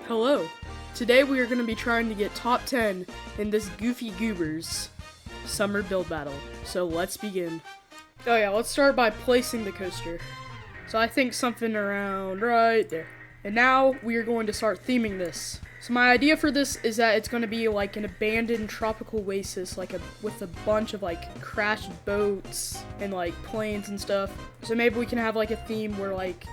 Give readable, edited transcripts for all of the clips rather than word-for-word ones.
Hello. Today we are going to be trying to get top 10 in this Goofy Goobers summer build battle. So let's begin. Oh yeah, let's start by placing the coaster. So I think something around right there. And now we are going to start theming this. So my idea for this is that it's going to be like an abandoned tropical oasis, with a bunch of like crashed boats and like planes and stuff. So maybe we can have like a theme where like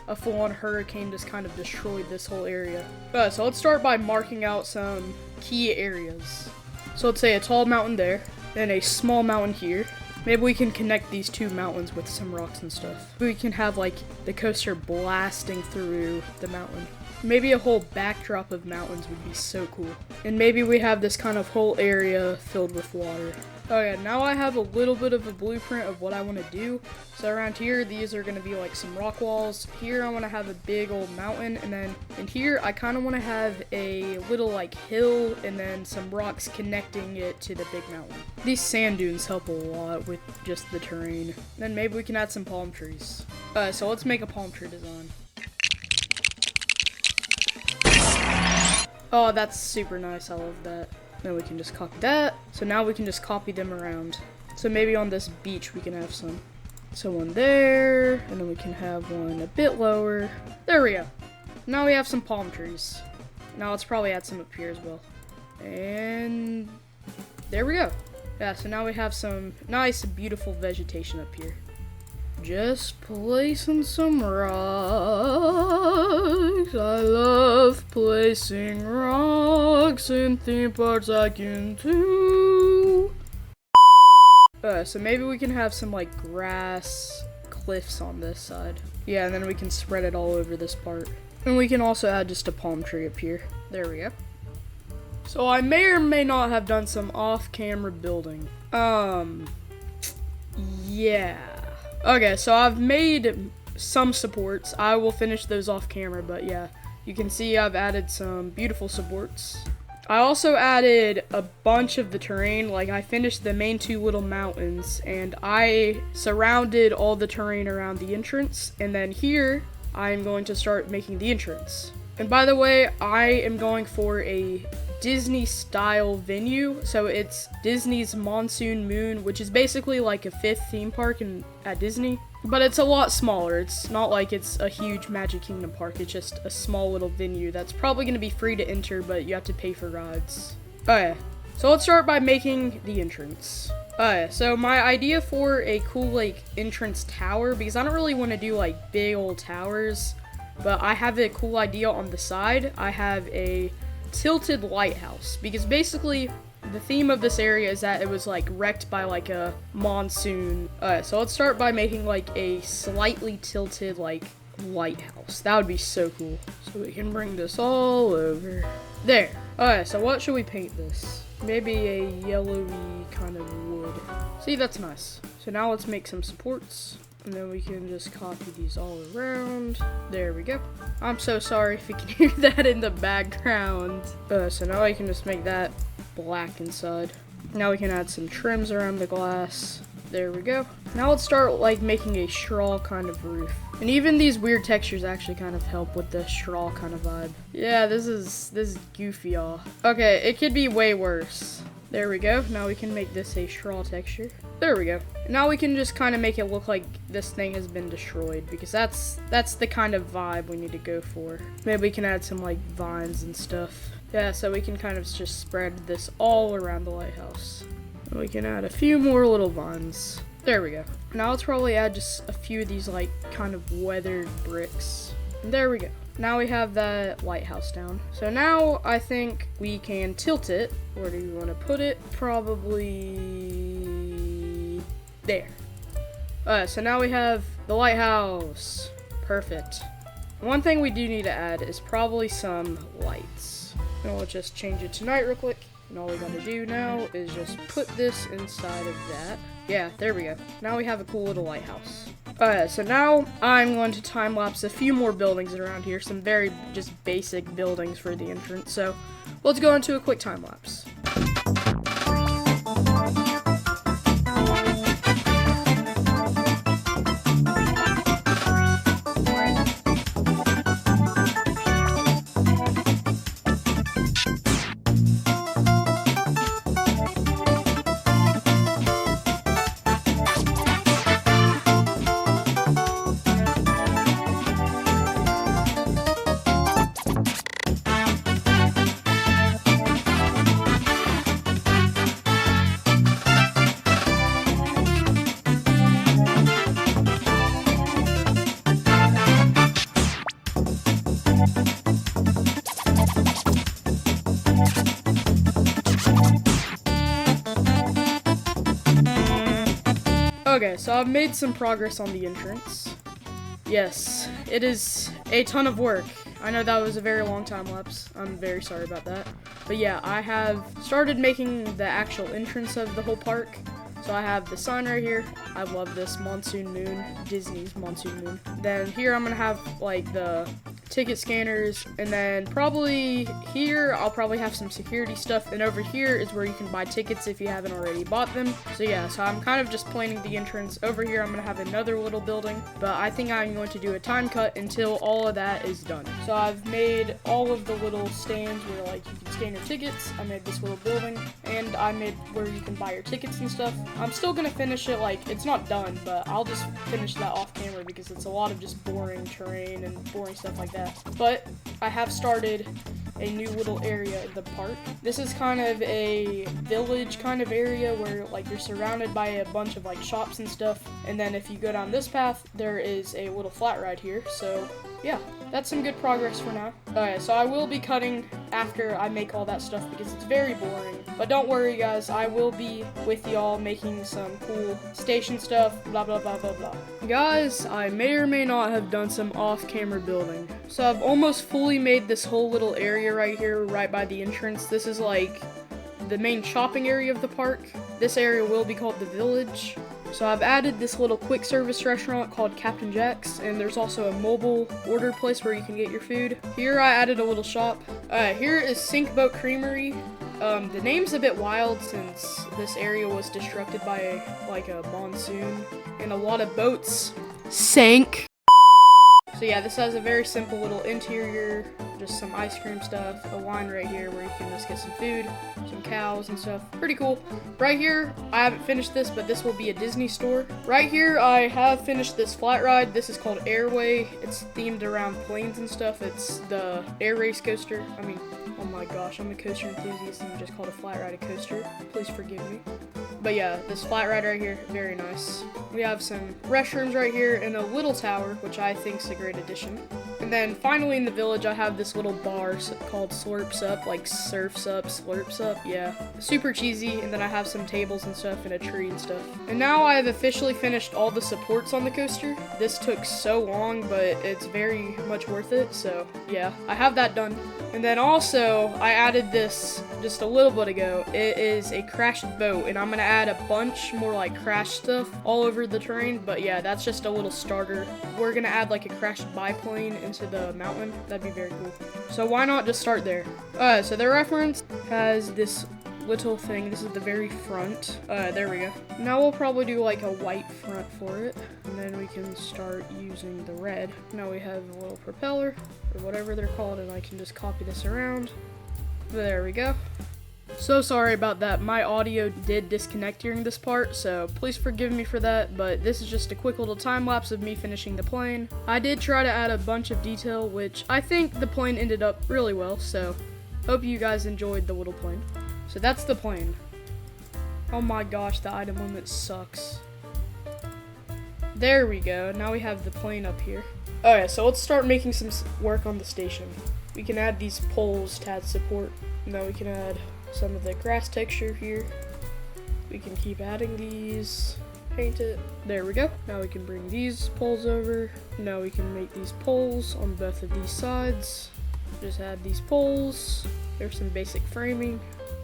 a full-on hurricane just kind of destroyed this whole area. So let's start by marking out some key areas. So let's say a tall mountain there, and a small mountain here. Maybe we can connect these two mountains with some rocks and stuff. We can have like the coaster blasting through the mountain. Maybe a whole backdrop of mountains would be so cool. And maybe we have this kind of whole area filled with water. Okay, now I have a little bit of a blueprint of what I want to do. So around here, these are going to be like some rock walls. Here I want to have a big old mountain, and then in here I kind of want to have a little like hill and then some rocks connecting it to the big mountain. These sand dunes help a lot with just the terrain. Then maybe we can add some palm trees. So let's make a palm tree design. Oh, that's super nice. I love that. Then we can just copy that. So now we can just copy them around. So maybe on this beach we can have some. So one there, and then we can have one a bit lower. There we go. Now we have some palm trees. Now let's probably add some up here as well. And there we go. Yeah, so now we have some nice, beautiful vegetation up here. Just placing some rocks. I love placing rocks in theme parks I can do. So maybe we can have some like grass cliffs on this side. Yeah, and then we can spread it all over this part. And we can also add just a palm tree up here. There we go. So I may or may not have done some off-camera building. Yeah. Okay, so I've made some supports. I will finish those off camera, but yeah, you can see I've added some beautiful supports. I also added a bunch of the terrain. Like I finished the main two little mountains, and I surrounded all the terrain around the entrance, and then here I'm going to start making the entrance. And by the way, I am going for a Disney style venue. So it's Disney's Monsoon Moon, which is basically like a 5th theme park at Disney, but it's a lot smaller. It's not like it's a huge Magic Kingdom park. It's just a small little venue that's probably going to be free to enter, but you have to pay for rides. Okay, so let's start by making the entrance. So my idea for a cool like entrance tower, because I don't really want to do like big old towers, but I have a cool idea on the side. I have a tilted lighthouse, because basically the theme of this area is that it was like wrecked by like a monsoon. So let's start by making like a slightly tilted like lighthouse. That would be so cool. So we can bring this all over there. So what should we paint this? Maybe a yellowy kind of wood. See, that's nice. So now let's make some supports, and then we can just copy these all around. There we go. I'm so sorry if you can hear that in the background. So now I can just make that black inside. Now we can add some trims around the glass. There we go. Now let's start like making a straw kind of roof. And even these weird textures actually kind of help with the straw kind of vibe. Yeah, this is goofy, y'all. Okay, it could be way worse. There we go. Now we can make this a straw texture. There we go. Now we can just kind of make it look like this thing has been destroyed, because that's the kind of vibe we need to go for. Maybe we can add some like vines and stuff. Yeah, so we can kind of just spread this all around the lighthouse. And we can add a few more little vines. There we go. Now let's probably add just a few of these like kind of weathered bricks. And there we go. Now we have that lighthouse down. So now I think we can tilt it. Where do you want to put it? Probably there. So now we have the lighthouse. Perfect. One thing we do need to add is probably some lights. And we'll just change it to night real quick. And all we gotta do now is just put this inside of that. Yeah, there we go. Now we have a cool little lighthouse. So now I'm going to time-lapse a few more buildings around here. Some very just basic buildings for the entrance. So let's go into a quick time-lapse. so I've made some progress on the entrance. Yes, it is a ton of work. I know that was a very long time lapse. I'm very sorry about that. But yeah, I have started making the actual entrance of the whole park. So I have the sign right here. I love this monsoon moon, Disney's monsoon moon. Then here I'm gonna have like the ticket scanners, and then probably here I'll probably have some security stuff, and over here is where you can buy tickets if you haven't already bought them. So yeah, so I'm kind of just planning the entrance. Over here I'm gonna have another little building, but I think I'm going to do a time cut until all of that is done. So I've made all of the little stands where like you can scan your tickets. I made this little building, and I made where you can buy your tickets and stuff. I'm still gonna finish it, like it's not done, but I'll just finish that off camera because it's a lot of just boring terrain and boring stuff like that. But I have started a new little area in the park. This is kind of a village kind of area where like you're surrounded by a bunch of like shops and stuff, and then if you go down this path there is a little flat ride here. So yeah, that's some good progress for now. Okay, so I will be cutting after I make all that stuff because it's very boring. But don't worry guys, I will be with y'all making some cool station stuff, blah blah blah blah blah. Guys, I may or may not have done some off-camera building. So I've almost fully made this whole little area right here, right by the entrance. This is like the main shopping area of the park. This area will be called the village. So I've added this little quick service restaurant called Captain Jack's, and there's also a mobile order place where you can get your food. Here I added a little shop. Here is Sink Boat Creamery. The name's a bit wild since this area was destructed by a monsoon, and a lot of boats sank. So yeah, this has a very simple little interior, just some ice cream stuff, a line right here where you can just get some food, some cows and stuff. Pretty cool. Right here, I haven't finished this, but this will be a Disney store. Right here, I have finished this flat ride. This is called Airway. It's themed around planes and stuff. It's the air race coaster. I mean, oh my gosh, I'm a coaster enthusiast and just called a flat ride a coaster. Please forgive me. But yeah, this flat ride right here, very nice. We have some restrooms right here and a little tower, which I think is a great addition. And then finally in the village, I have this little bar called Slurps Up, like Surfs Up, Slurps Up, yeah. Super cheesy, and then I have some tables and stuff and a tree and stuff. And now I have officially finished all the supports on the coaster. This took so long, but it's very much worth it, so yeah, I have that done. And then also, I added this just a little bit ago. It is a crashed boat, and I'm gonna add a bunch more like crash stuff all over the terrain, but yeah, that's just a little starter. We're gonna add like a crashed biplane into the mountain. That'd be very cool. So why not just start there? So the reference has this little thing. This is the very front. There we go. Now we'll probably do like a white front for it, and then we can start using the red. Now we have a little propeller, or whatever they're called, and I can just copy this around. There we go. So sorry about that. My audio did disconnect during this part, so please forgive me for that, but this is just a quick little time lapse of me finishing the plane. I did try to add a bunch of detail, which I think the plane ended up really well, so hope you guys enjoyed the little plane. So that's the plane. Oh my gosh, the item limit sucks. There we go. Now we have the plane up here. Okay, so let's start making some work on the station. We can add these poles to add support. Now we can add some of the grass texture here. We can keep adding these, paint it. There we go. Now we can bring these poles over. Now we can make these poles on both of these sides. Just add these poles. There's some basic framing.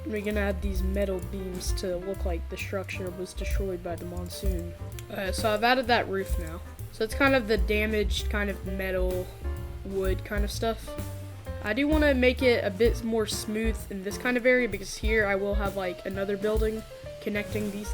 We can add these metal beams to look like the structure was destroyed by the monsoon. So I've added that roof now. So it's kind of the damaged kind of metal wood kind of stuff. I do want to make it a bit more smooth in this kind of area because here I will have like another building connecting these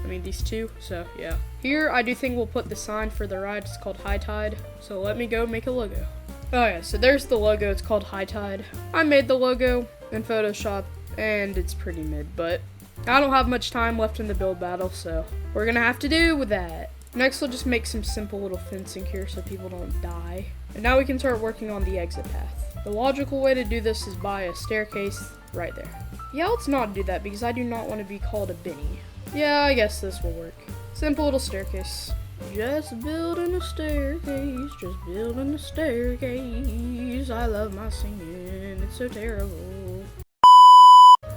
these two, so yeah. Here I do think we'll put the sign for the ride. It's called High Tide. So let me go make a logo. Oh yeah, so there's the logo. It's called High Tide. I made the logo in Photoshop and it's pretty mid, but I don't have much time left in the build battle, so we're gonna have to do with that. Next we'll just make some simple little fencing here so people don't die. And now we can start working on the exit path. The logical way to do this is by a staircase right there. Yeah, let's not do that because I do not want to be called a Benny. Yeah, I guess this will work. Simple little staircase. Just building a staircase, just building a staircase. I love my singing, it's so terrible.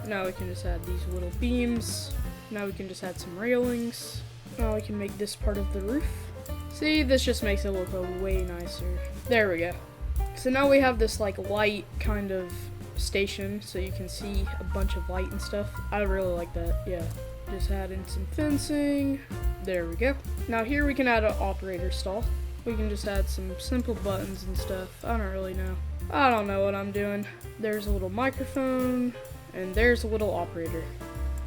Now we can just add these little beams. Now we can just add some railings. Now we can make this part of the roof. See, this just makes it look way nicer. There we go. So now we have this like light kind of station, so you can see a bunch of light and stuff. I really like that, yeah. Just add in some fencing. There we go. Now here we can add an operator stall. We can just add some simple buttons and stuff. I don't really know. I don't know what I'm doing. There's a little microphone, and there's a little operator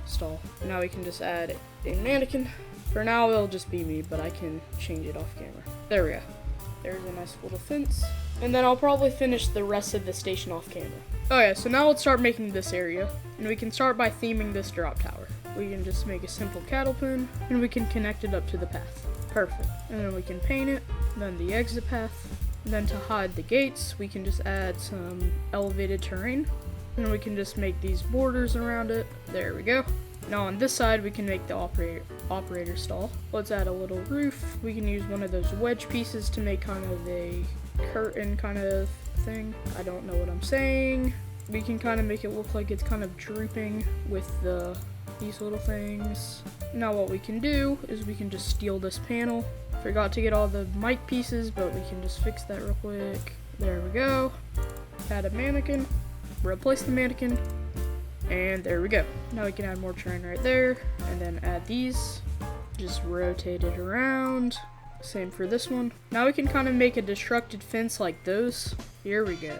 stall. Now we can just add a mannequin. For now, it'll just be me, but I can change it off camera. There we go. There's a nice little fence. And then I'll probably finish the rest of the station off camera. Okay, so now let's start making this area. And we can start by theming this drop tower. We can just make a simple cattle pen, and we can connect it up to the path. Perfect. And then we can paint it, then the exit path. And then to hide the gates, we can just add some elevated terrain. And we can just make these borders around it. There we go. Now on this side, we can make the operator stall. Let's add a little roof. We can use one of those wedge pieces to make kind of a curtain kind of thing. I don't know what I'm saying. We can kind of make it look like it's kind of drooping with these little things. Now what we can do is we can just steal this panel. Forgot to get all the mic pieces, but we can just fix that real quick. There we go. Add a mannequin. Replace the mannequin. And there we go. Now we can add more terrain right there, and then add these. Just rotate it around. Same for this one. Now we can kind of make a destructed fence like those. Here we go.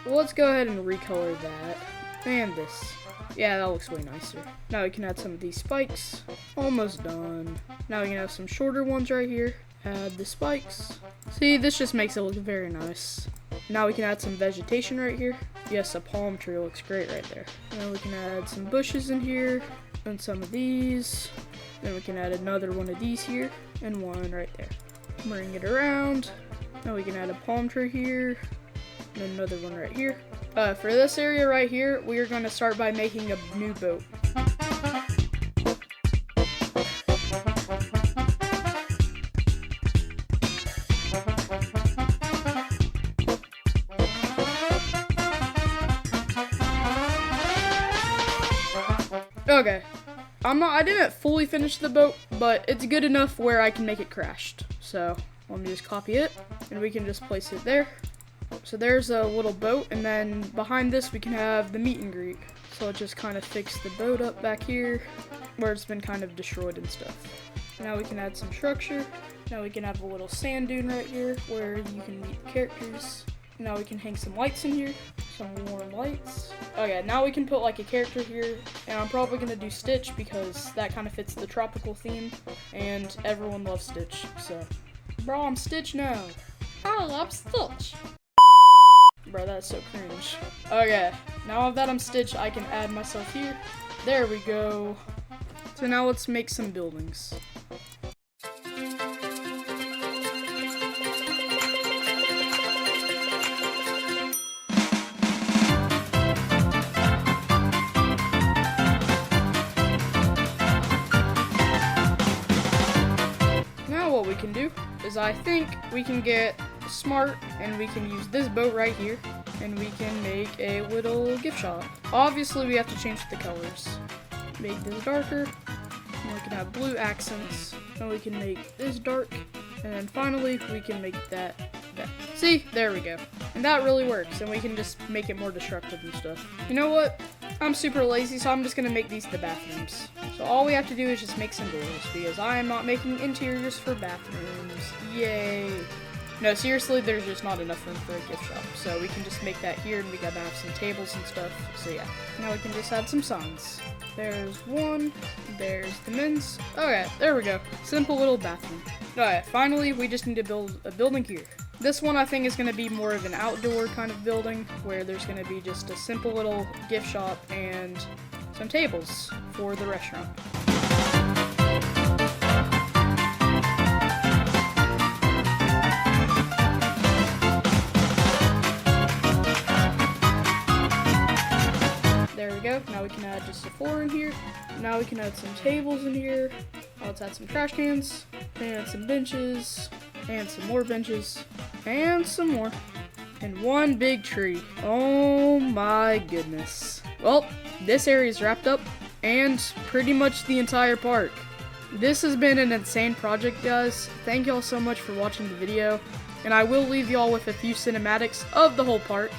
Well, let's go ahead and recolor that. And this. Yeah, that looks way nicer. Now we can add some of these spikes. Almost done. Now we can have some shorter ones right here. Add the spikes. See, this just makes it look very nice. Now we can add some vegetation right here. Yes, a palm tree looks great right there. Now we can add some bushes in here, and some of these. Then we can add another one of these here, and one right there. Bring it around. Now we can add a palm tree here, and another one right here. For this area right here, we are going to start by making a new boat. Okay, I didn't fully finish the boat, but it's good enough where I can make it crashed. So let me just copy it, and we can just place it there. So there's a little boat, and then behind this we can have the meet and greet. So I'll just kind of fix the boat up back here, where it's been kind of destroyed and stuff. Now we can add some structure. Now we can have a little sand dune right here, where you can meet the characters. Now we can hang some lights in here, some warm lights. Okay, now we can put like a character here, and I'm probably gonna do Stitch because that kind of fits the tropical theme, and everyone loves Stitch, so. Bro, I'm Stitch now. I love Stitch. Bro, that's so cringe. Okay, now that I'm Stitch, I can add myself here. There we go. So now let's make some buildings. What we can do is I think we can get smart and we can use this boat right here and we can make a little gift shop. Obviously we have to change the colors. Make this darker, and we can have blue accents, and we can make this dark, and then finally we can make that. See, there we go. And that really works, and we can just make it more destructive and stuff. You know what? I'm super lazy, so I'm just gonna make these the bathrooms. So all we have to do is just make some doors, because I am not making interiors for bathrooms. Yay. No, seriously, there's just not enough room for a gift shop. So we can just make that here, and we gotta have some tables and stuff. So yeah. Now we can just add some signs. There's one, there's the men's. Okay, there we go. Simple little bathroom. Alright, finally, we just need to build a building here. This one I think is going to be more of an outdoor kind of building where there's going to be just a simple little gift shop and some tables for the restaurant. There we go. Now we can add just a floor in here. Now we can add some tables in here. Let's add some trash cans and some benches and some more benches. And some more. And one big tree. Oh my goodness. Well, this area is wrapped up. And pretty much the entire park. This has been an insane project, guys. Thank y'all so much for watching the video, and I will leave y'all with a few cinematics of the whole park.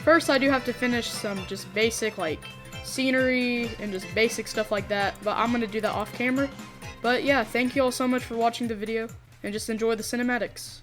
First, I do have to finish some just basic, like, scenery and just basic stuff like that, but I'm gonna do that off camera. But yeah, thank you all so much for watching the video, and just enjoy the cinematics.